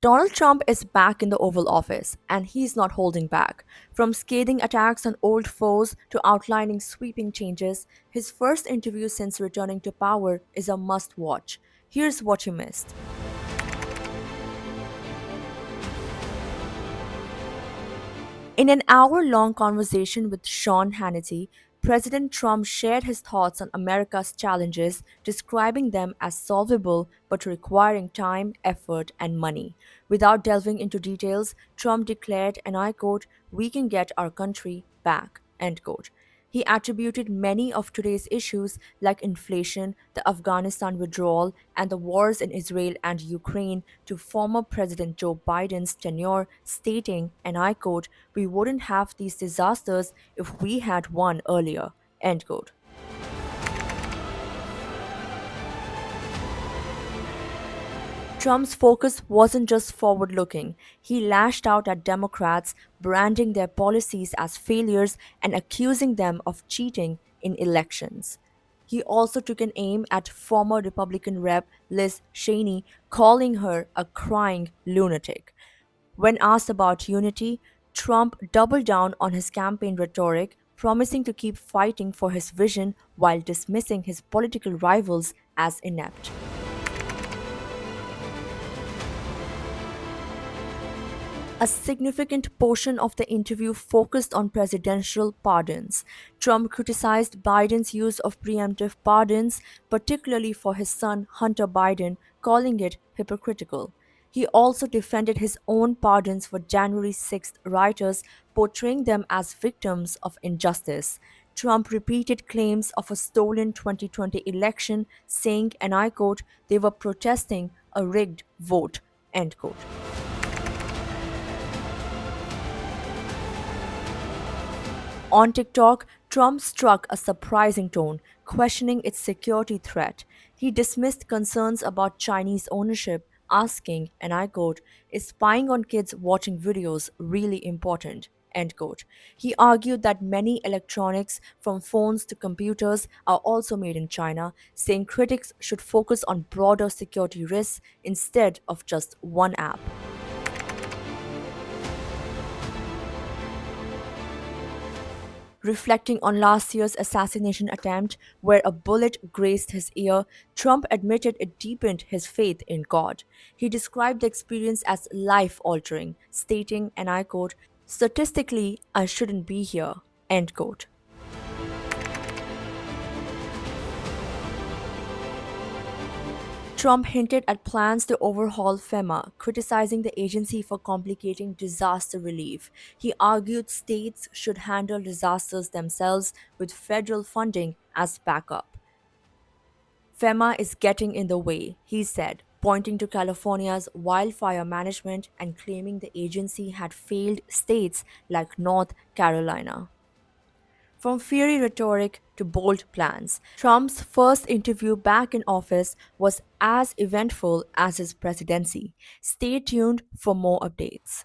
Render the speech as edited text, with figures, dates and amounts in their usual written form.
Donald Trump is back in the Oval Office, and he's not holding back. From scathing attacks on old foes to outlining sweeping changes, his first interview since returning to power is a must watch. Here's what you missed. In an hour long conversation with Sean Hannity, President Trump shared his thoughts on America's challenges, describing them as solvable but requiring time, effort, and money. Without delving into details, Trump declared, and I quote, "We can get our country back," end quote. He attributed many of today's issues, like inflation, the Afghanistan withdrawal, and the wars in Israel and Ukraine, to former President Joe Biden's tenure, stating, and I quote, "We wouldn't have these disasters if we had won earlier," end quote. Trump's focus wasn't just forward looking. He lashed out at Democrats, branding their policies as failures and accusing them of cheating in elections. He also took an aim at former Republican Rep. Liz Cheney, calling her a crying lunatic. When asked about unity, Trump doubled down on his campaign rhetoric, promising to keep fighting for his vision while dismissing his political rivals as inept. A significant portion of the interview focused on presidential pardons. Trump criticized Biden's use of preemptive pardons, particularly for his son Hunter Biden, calling it hypocritical. He also defended his own pardons for January 6th rioters, portraying them as victims of injustice. Trump repeated claims of a stolen 2020 election, saying, and I quote, "they were protesting a rigged vote," end quote. On TikTok, Trump struck a surprising tone, questioning its security threat. He dismissed concerns about Chinese ownership, asking, and I quote, "Is spying on kids watching videos really important?" End quote. He argued that many electronics, from phones to computers, are also made in China, saying critics should focus on broader security risks instead of just one app. Reflecting on last year's assassination attempt, where a bullet grazed his ear, Trump admitted it deepened his faith in God. He described the experience as life altering, stating, and I quote, "Statistically, I shouldn't be here," end quote. Trump hinted at plans to overhaul FEMA, criticizing the agency for complicating disaster relief. He argued states should handle disasters themselves with federal funding as backup. FEMA is getting in the way, he said, pointing to California's wildfire management and claiming the agency had failed states like North Carolina. From fiery rhetoric to bold plans, Trump's first interview back in office was as eventful as his presidency. Stay tuned for more updates.